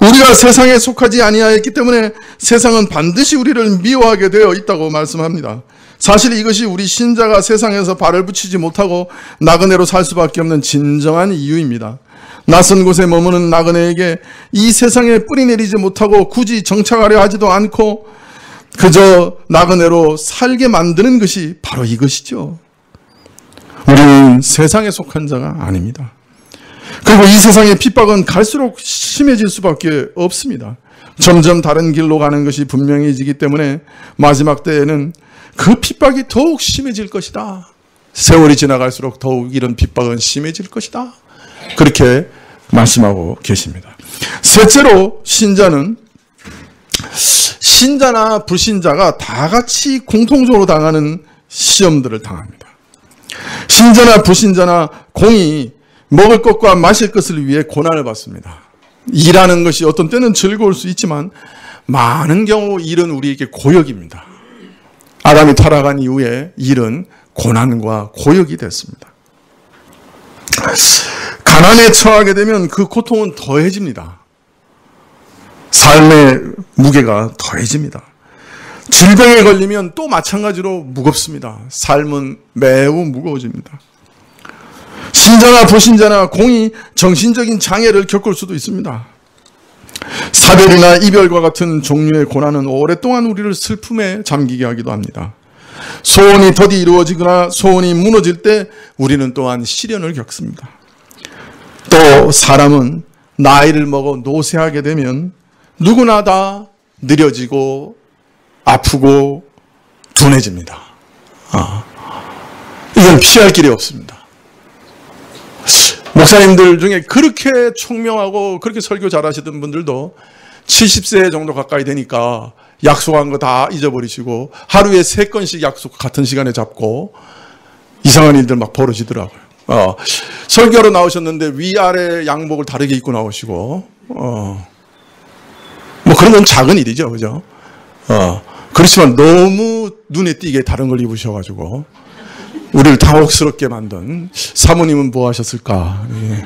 B: 우리가 세상에 속하지 아니하였기 때문에 세상은 반드시 우리를 미워하게 되어 있다고 말씀합니다. 사실 이것이 우리 신자가 세상에서 발을 붙이지 못하고 나그네로 살 수밖에 없는 진정한 이유입니다. 낯선 곳에 머무는 나그네에게 이 세상에 뿌리 내리지 못하고 굳이 정착하려 하지도 않고 그저 나그네로 살게 만드는 것이 바로 이것이죠. 우리는 세상에 속한 자가 아닙니다. 그리고 이 세상의 핍박은 갈수록 심해질 수밖에 없습니다. 점점 다른 길로 가는 것이 분명해지기 때문에 마지막 때에는 그 핍박이 더욱 심해질 것이다. 세월이 지나갈수록 더욱 이런 핍박은 심해질 것이다. 그렇게 말씀하고 계십니다. 셋째로 신자는 신자나 불신자가 다 같이 공통적으로 당하는 시험들을 당합니다. 신자나 불신자나 공이 먹을 것과 마실 것을 위해 고난을 받습니다. 일하는 것이 어떤 때는 즐거울 수 있지만 많은 경우 일은 우리에게 고역입니다. 아담이 타락한 이후에 일은 고난과 고역이 됐습니다. 가난에 처하게 되면 그 고통은 더해집니다. 삶의 무게가 더해집니다. 질병에 걸리면 또 마찬가지로 무겁습니다. 삶은 매우 무거워집니다. 신자나 불신자나 공이 정신적인 장애를 겪을 수도 있습니다. 사별이나 이별과 같은 종류의 고난은 오랫동안 우리를 슬픔에 잠기게 하기도 합니다. 소원이 더디 이루어지거나 소원이 무너질 때 우리는 또한 시련을 겪습니다. 또 사람은 나이를 먹어 노쇠하게 되면 누구나 다 느려지고 아프고 둔해집니다. 이건 피할 길이 없습니다. 목사님들 중에 그렇게 총명하고 그렇게 설교 잘하시던 분들도 70세 정도 가까이 되니까 약속한 거 다 잊어버리시고 하루에 3건씩 약속 같은 시간에 잡고 이상한 일들 막 벌어지더라고요. 설교로 나오셨는데 위아래 양복을 다르게 입고 나오시고 뭐 그런 건 작은 일이죠. 그죠? 그렇지만 너무 눈에 띄게 다른 걸 입으셔가지고 우리를 당혹스럽게 만든 사모님은 뭐 하셨을까? 예.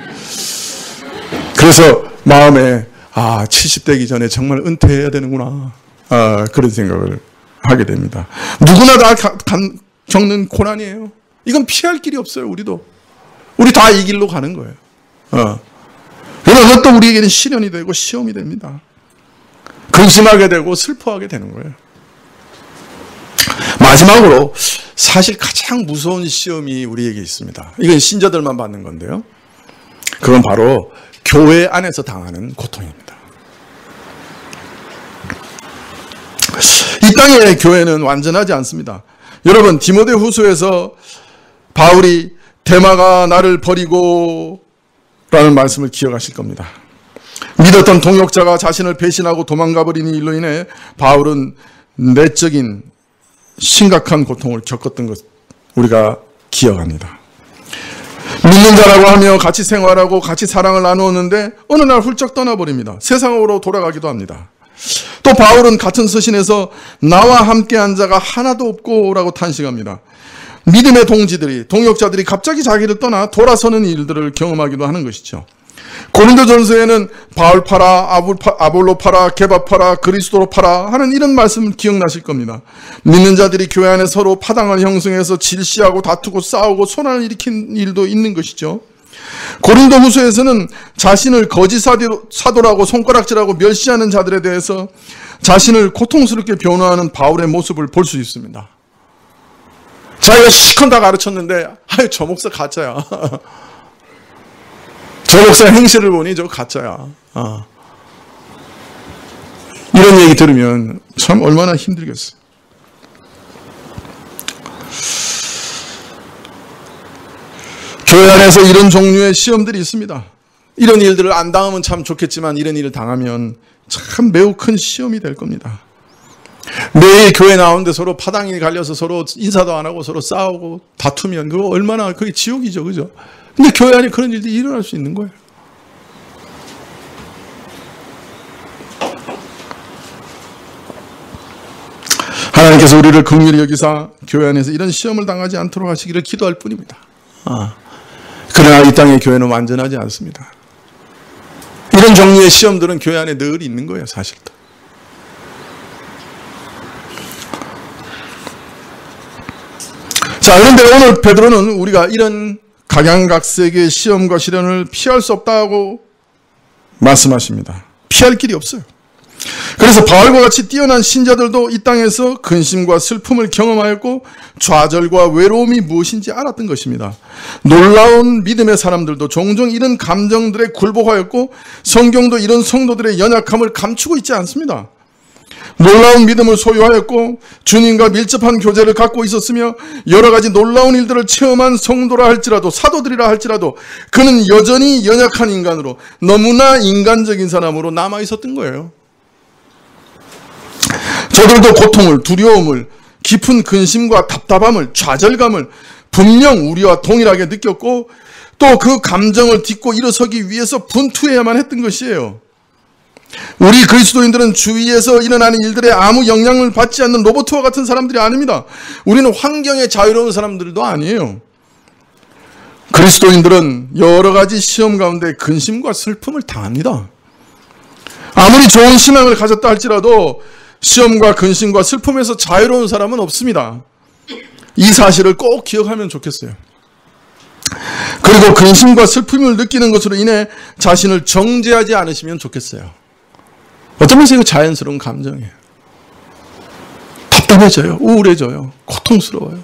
B: 그래서 마음에 70대기 전에 정말 은퇴해야 되는구나. 그런 생각을 하게 됩니다. 누구나 다 겪는 고난이에요. 이건 피할 길이 없어요. 우리 다 이 길로 가는 거예요. 그러나 그것도 우리에게는 시련이 되고 시험이 됩니다. 근심하게 되고 슬퍼하게 되는 거예요. 마지막으로 사실 가장 무서운 시험이 우리에게 있습니다. 이건 신자들만 받는 건데요. 그건 바로 교회 안에서 당하는 고통입니다. 이 땅의 교회는 완전하지 않습니다. 여러분, 디모데후서에서 바울이 데마가 나를 버리고 라는 말씀을 기억하실 겁니다. 믿었던 동역자가 자신을 배신하고 도망가버린 일로 인해 바울은 내적인 심각한 고통을 겪었던 것 우리가 기억합니다. 믿는 자라고 하며 같이 생활하고 같이 사랑을 나누었는데 어느 날 훌쩍 떠나버립니다. 세상으로 돌아가기도 합니다. 또 바울은 같은 서신에서 나와 함께한 자가 하나도 없고 라고 탄식합니다. 믿음의 동역자들이 갑자기 자기를 떠나 돌아서는 일들을 경험하기도 하는 것이죠. 고린도전서에는 바울 파라, 아볼로 파라, 게바 파라, 그리스도로 파라 하는 이런 말씀 기억나실 겁니다. 믿는 자들이 교회 안에 서로 파당을 형성해서 질시하고 다투고 싸우고 소란을 일으킨 일도 있는 것이죠. 고린도후서에서는 자신을 거짓 사도라고 손가락질하고 멸시하는 자들에 대해서 자신을 고통스럽게 변호하는 바울의 모습을 볼 수 있습니다. 자기가 시컨 다 가르쳤는데 저 목사 가짜야. 저 목사 행실을 보니 저 가짜야. 이런 얘기 들으면 참 얼마나 힘들겠어요. 교회 안에서 이런 종류의 시험들이 있습니다. 이런 일들을 안 당하면 참 좋겠지만 이런 일을 당하면 참 매우 큰 시험이 될 겁니다. 매일 교회 나오는데 서로 파당이 갈려서 서로 인사도 안 하고 서로 싸우고 다투면 그거 얼마나 그게 지옥이죠. 그죠? 근데 교회 안에 그런 일들이 일어날 수 있는 거예요. 하나님께서 우리를 긍휼히 여기사 교회 안에서 이런 시험을 당하지 않도록 하시기를 기도할 뿐입니다. 그러나 이 땅의 교회는 완전하지 않습니다. 이런 종류의 시험들은 교회 안에 늘 있는 거예요. 사실. 자, 그런데 오늘 베드로는 우리가 이런 각양각색의 시험과 시련을 피할 수 없다고 말씀하십니다. 피할 길이 없어요. 그래서 바울과 같이 뛰어난 신자들도 이 땅에서 근심과 슬픔을 경험하였고 좌절과 외로움이 무엇인지 알았던 것입니다. 놀라운 믿음의 사람들도 종종 이런 감정들에 굴복하였고 성경도 이런 성도들의 연약함을 감추고 있지 않습니다. 놀라운 믿음을 소유하였고 주님과 밀접한 교제를 갖고 있었으며 여러 가지 놀라운 일들을 체험한 성도라 할지라도 사도들이라 할지라도 그는 여전히 연약한 인간으로 너무나 인간적인 사람으로 남아 있었던 거예요. 저들도 고통을, 두려움을, 깊은 근심과 답답함을, 좌절감을 분명 우리와 동일하게 느꼈고 또 그 감정을 딛고 일어서기 위해서 분투해야만 했던 것이에요. 우리 그리스도인들은 주위에서 일어나는 일들에 아무 영향을 받지 않는 로봇과 같은 사람들이 아닙니다. 우리는 환경에 자유로운 사람들도 아니에요. 그리스도인들은 여러 가지 시험 가운데 근심과 슬픔을 당합니다. 아무리 좋은 신앙을 가졌다 할지라도 시험과 근심과 슬픔에서 자유로운 사람은 없습니다. 이 사실을 꼭 기억하면 좋겠어요. 그리고 근심과 슬픔을 느끼는 것으로 인해 자신을 정죄하지 않으시면 좋겠어요. 어떤 면에서 이거 자연스러운 감정이에요. 답답해져요. 우울해져요. 고통스러워요.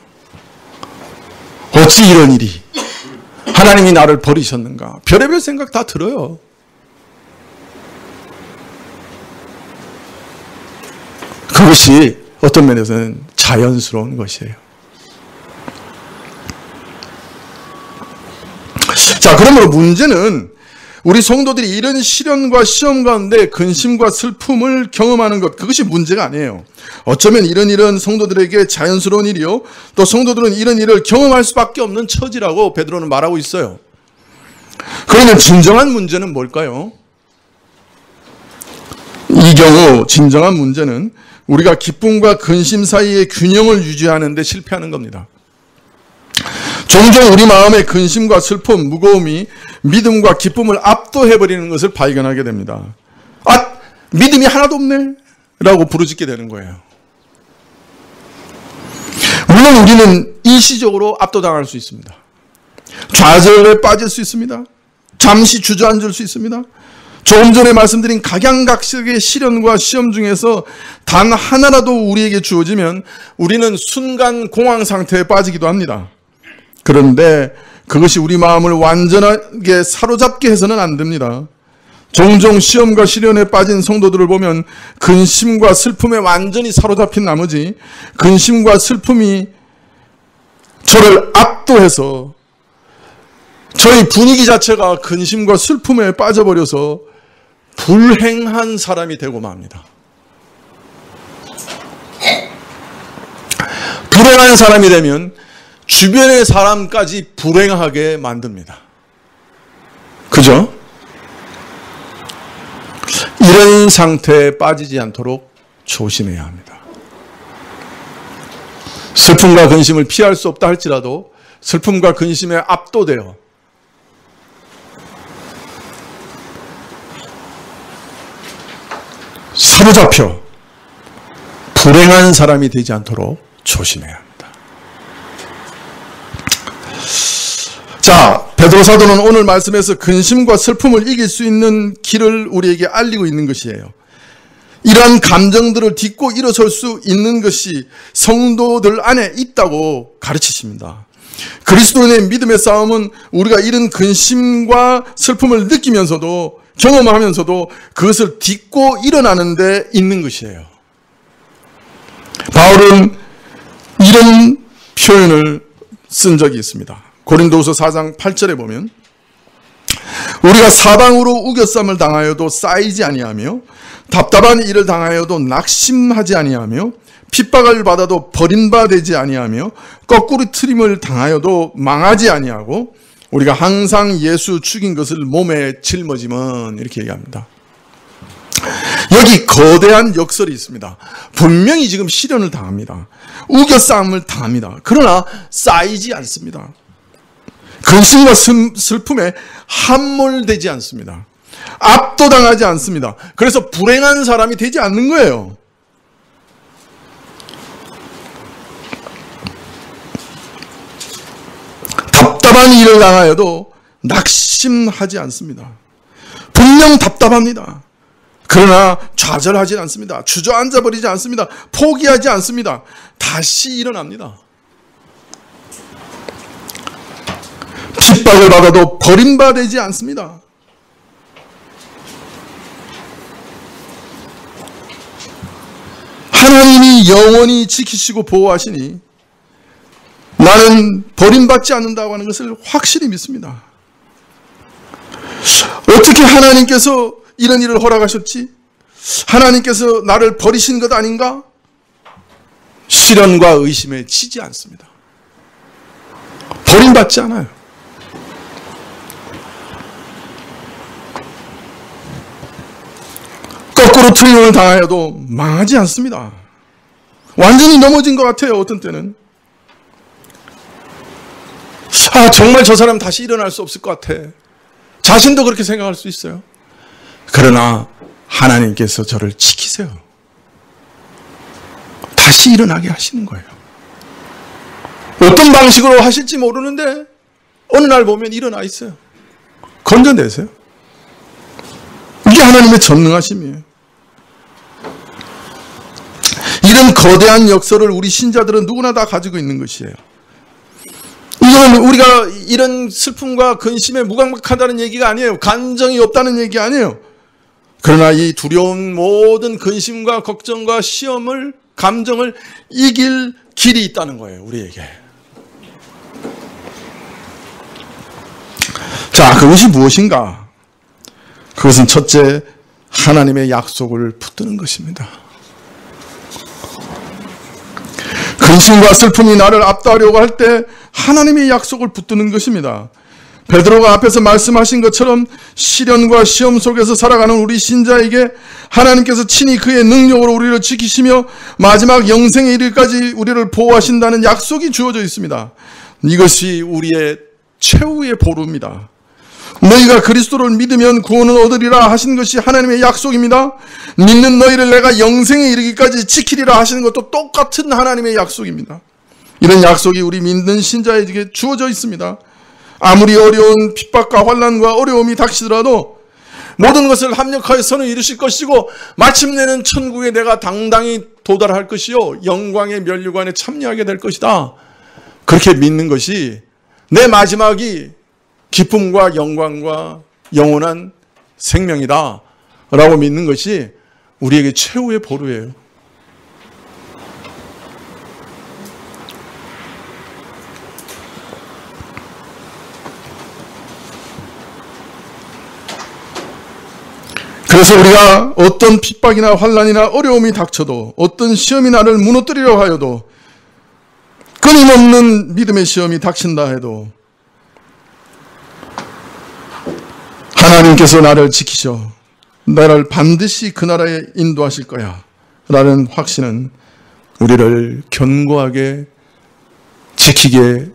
B: 어찌 이런 일이 하나님이 나를 버리셨는가. 별의별 생각 다 들어요. 그것이 어떤 면에서는 자연스러운 것이에요. 자, 그러므로 문제는 우리 성도들이 이런 시련과 시험 가운데 근심과 슬픔을 경험하는 것, 그것이 문제가 아니에요. 어쩌면 이런 일은 성도들에게 자연스러운 일이요. 또 성도들은 이런 일을 경험할 수밖에 없는 처지라고 베드로는 말하고 있어요. 그러면 진정한 문제는 뭘까요? 이 경우 진정한 문제는 우리가 기쁨과 근심 사이의 균형을 유지하는 데 실패하는 겁니다. 종종 우리 마음의 근심과 슬픔, 무거움이 믿음과 기쁨을 압도해버리는 것을 발견하게 됩니다. 아, 믿음이 하나도 없네 라고 부르짖게 되는 거예요. 물론 우리는 일시적으로 압도당할 수 있습니다. 좌절에 빠질 수 있습니다. 잠시 주저앉을 수 있습니다. 조금 전에 말씀드린 각양각색의 시련과 시험 중에서 단 하나라도 우리에게 주어지면 우리는 순간 공황 상태에 빠지기도 합니다. 그런데 그것이 우리 마음을 완전하게 사로잡게 해서는 안 됩니다. 종종 시험과 시련에 빠진 성도들을 보면 근심과 슬픔에 완전히 사로잡힌 나머지 근심과 슬픔이 저를 압도해서 저희 분위기 자체가 근심과 슬픔에 빠져버려서 불행한 사람이 되고 맙니다. 불행한 사람이 되면 주변의 사람까지 불행하게 만듭니다. 그죠? 이런 상태에 빠지지 않도록 조심해야 합니다. 슬픔과 근심을 피할 수 없다 할지라도 슬픔과 근심에 압도되어 사로잡혀 불행한 사람이 되지 않도록 조심해야 합니다. 자, 베드로 사도는 오늘 말씀에서 근심과 슬픔을 이길 수 있는 길을 우리에게 알리고 있는 것이에요. 이러한 감정들을 딛고 일어설 수 있는 것이 성도들 안에 있다고 가르치십니다. 그리스도인의 믿음의 싸움은 우리가 이런 근심과 슬픔을 느끼면서도 경험하면서도 그것을 딛고 일어나는 데 있는 것이에요. 바울은 이런 표현을 쓴 적이 있습니다. 고린도후서 4장 8절에 보면 우리가 사방으로 우겨쌈을 당하여도 쌓이지 아니하며 답답한 일을 당하여도 낙심하지 아니하며 핍박을 받아도 버림받지 아니하며 거꾸로 트림을 당하여도 망하지 아니하고 우리가 항상 예수 죽인 것을 몸에 짊어짐은 이렇게 얘기합니다. 여기 거대한 역설이 있습니다. 분명히 지금 시련을 당합니다. 우겨싸움을 당합니다. 그러나 쌓이지 않습니다. 근심과 슬픔에 함몰되지 않습니다. 압도당하지 않습니다. 그래서 불행한 사람이 되지 않는 거예요. 답답한 일을 당하여도 낙심하지 않습니다. 분명 답답합니다. 그러나 좌절하지 않습니다. 주저앉아 버리지 않습니다. 포기하지 않습니다. 다시 일어납니다. 핍박을 받아도 버림받지 않습니다. 하나님이 영원히 지키시고 보호하시니 나는 버림받지 않는다고 하는 것을 확실히 믿습니다. 어떻게 하나님께서 이런 일을 허락하셨지? 하나님께서 나를 버리신 것 아닌가? 시련과 의심에 치지 않습니다. 버림받지 않아요. 거꾸로 트림을 당하여도 망하지 않습니다. 완전히 넘어진 것 같아요. 어떤 때는. 아, 정말 저 사람 다시 일어날 수 없을 것 같아. 자신도 그렇게 생각할 수 있어요. 그러나 하나님께서 저를 지키세요. 다시 일어나게 하시는 거예요. 어떤 방식으로 하실지 모르는데 어느 날 보면 일어나 있어요. 건져내세요. 이게 하나님의 전능하심이에요. 이런 거대한 역설을 우리 신자들은 누구나 다 가지고 있는 것이에요. 이건 우리가 이런 슬픔과 근심에 무감각하다는 얘기가 아니에요. 감정이 없다는 얘기 아니에요. 그러나 이 두려운 모든 근심과 걱정과 시험을, 감정을 이길 길이 있다는 거예요. 우리에게. 자, 그것이 무엇인가? 그것은 첫째, 하나님의 약속을 붙드는 것입니다. 근심과 슬픔이 나를 압도하려고 할 때 하나님의 약속을 붙드는 것입니다. 베드로가 앞에서 말씀하신 것처럼 시련과 시험 속에서 살아가는 우리 신자에게 하나님께서 친히 그의 능력으로 우리를 지키시며 마지막 영생에 이르기까지 우리를 보호하신다는 약속이 주어져 있습니다. 이것이 우리의 최후의 보루입니다. 너희가 그리스도를 믿으면 구원을 얻으리라 하신 것이 하나님의 약속입니다. 믿는 너희를 내가 영생에 이르기까지 지키리라 하시는 것도 똑같은 하나님의 약속입니다. 이런 약속이 우리 믿는 신자에게 주어져 있습니다. 아무리 어려운 핍박과 환난과 어려움이 닥치더라도 모든 것을 합력하여 선을 이루실 것이고 마침내는 천국에 내가 당당히 도달할 것이요 영광의 면류관에 참여하게 될 것이다. 그렇게 믿는 것이 내 마지막이 기쁨과 영광과 영원한 생명이다 라고 믿는 것이 우리에게 최후의 보루예요. 그래서 우리가 어떤 핍박이나 환난이나 어려움이 닥쳐도 어떤 시험이 나를 무너뜨리려 하여도 끊임없는 믿음의 시험이 닥친다 해도 하나님께서 나를 지키셔 나를 반드시 그 나라에 인도하실 거야 라는 확신은 우리를 견고하게 지키게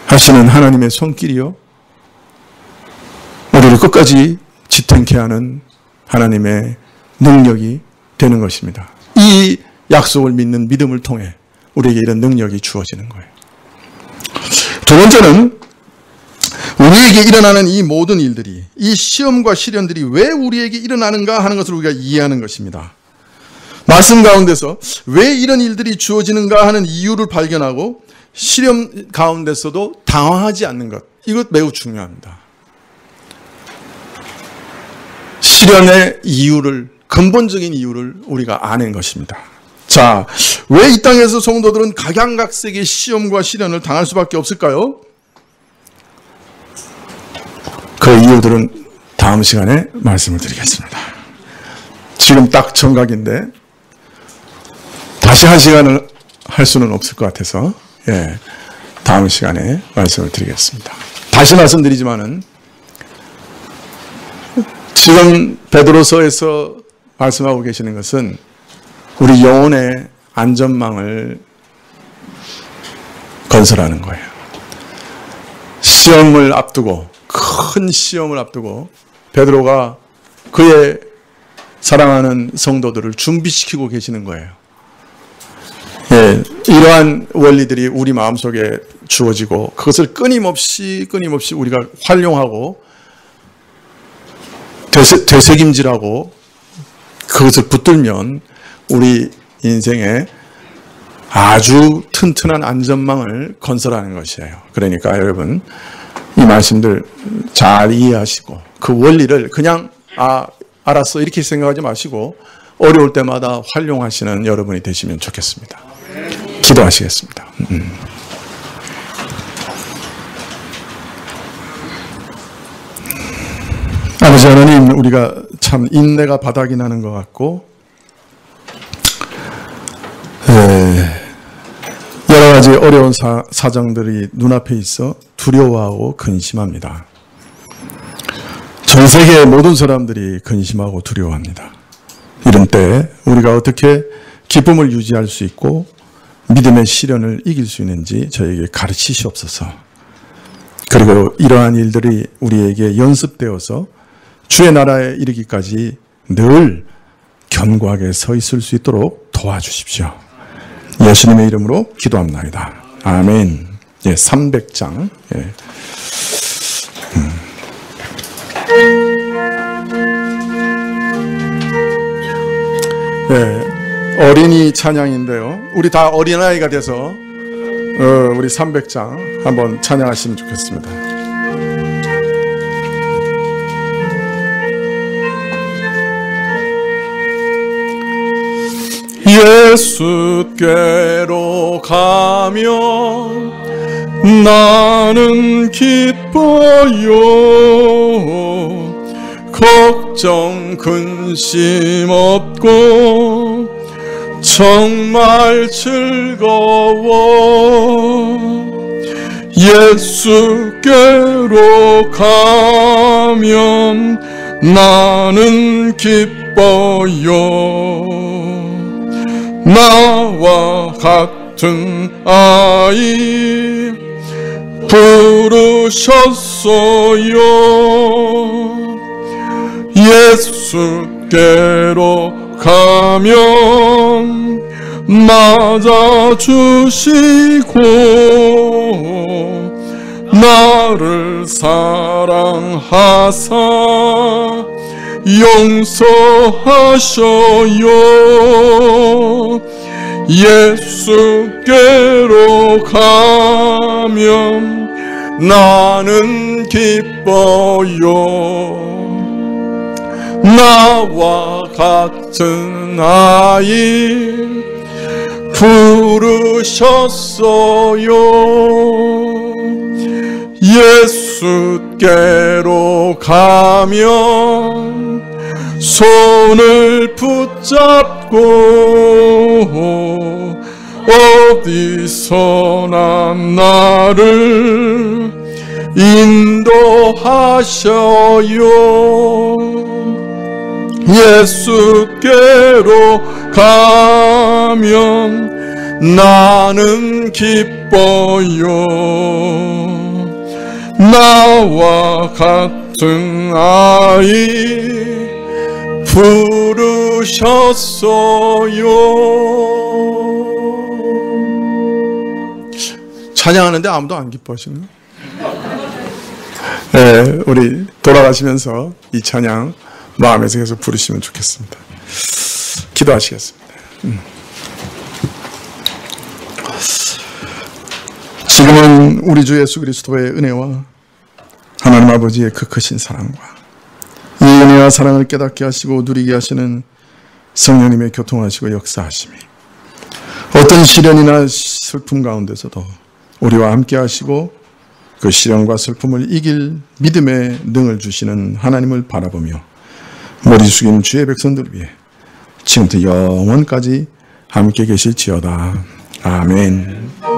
B: 하시는 하나님의 손길이요 우리를 끝까지 지탱케 하는 하나님의 능력이 되는 것입니다. 이 약속을 믿는 믿음을 통해 우리에게 이런 능력이 주어지는 거예요. 두 번째는 우리에게 일어나는 이 모든 일들이 이 시험과 시련들이 왜 우리에게 일어나는가 하는 것을 우리가 이해하는 것입니다. 말씀 가운데서 왜 이런 일들이 주어지는가 하는 이유를 발견하고 시험 가운데서도 당황하지 않는 것 이것 매우 중요합니다. 시련의 이유를 근본적인 이유를 우리가 아는 것입니다. 자, 왜 이 땅에서 성도들은 각양각색의 시험과 시련을 당할 수밖에 없을까요? 그 이유들은 다음 시간에 말씀을 드리겠습니다. 지금 딱 정각인데 다시 한 시간을 할 수는 없을 것 같아서 다음 시간에 말씀을 드리겠습니다. 다시 말씀드리지만은 지금 베드로서에서 말씀하고 계시는 것은 우리 영혼의 안전망을 건설하는 거예요. 시험을 앞두고 큰 시험을 앞두고 베드로가 그의 사랑하는 성도들을 준비시키고 계시는 거예요. 이러한 원리들이 우리 마음속에 주어지고 그것을 끊임없이 우리가 활용하고 되새김질하고 그것을 붙들면 우리 인생에 아주 튼튼한 안전망을 건설하는 것이에요. 그러니까 여러분 이 말씀들 잘 이해하시고 그 원리를 그냥 알았어 이렇게 생각하지 마시고 어려울 때마다 활용하시는 여러분이 되시면 좋겠습니다. 기도하시겠습니다. 아버지 하나님, 우리가 참 인내가 바닥이 나는 것 같고 여러 가지 어려운 사정들이 눈앞에 있어 두려워하고 근심합니다. 전 세계의 모든 사람들이 근심하고 두려워합니다. 이런 때 우리가 어떻게 기쁨을 유지할 수 있고 믿음의 시련을 이길 수 있는지 저에게 가르치시옵소서. 그리고 이러한 일들이 우리에게 연습되어서 주의 나라에 이르기까지 늘 견고하게 서 있을 수 있도록 도와주십시오. 예수님의 이름으로 기도합나이다. 아멘. 300장. 어린이 찬양인데요. 우리 다 어린아이가 돼서 우리 300장 한번 찬양하시면 좋겠습니다. 예수께로 가며 나는 기뻐요. 걱정 근심 없고 정말 즐거워. 예수께로 가면 나는 기뻐요. 나와 같은 아이 부르셨어요. 예수께로 가면 맞아주시고 나를 사랑하사 용서하셔요. 예수께로 가면 나는 기뻐요. 나와 같은 아이 부르셨어요. 예수께로 가면 손을 붙잡고 어디서나 나를 인도하셔요. 예수께로 가면 나는 기뻐요. 나와 같은 아이 부르셨어요. 찬양하는데 아무도 안 기뻐하시네요. 네, 우리 돌아가시면서 이 찬양 마음에서 계속 부르시면 좋겠습니다. 기도하시겠습니다. 지금은 우리 주 예수 그리스도의 은혜와 하나님 아버지의 그 크신 사랑과 이 은혜와 사랑을 깨닫게 하시고 누리게 하시는 성령님의 교통하시고 역사하심이 어떤 시련이나 슬픔 가운데서도 우리와 함께 하시고 그 시련과 슬픔을 이길 믿음의 능을 주시는 하나님을 바라보며 머리 숙인 주의 백성들을 위해 지금부터 영원까지 함께 계실지어다. 아멘.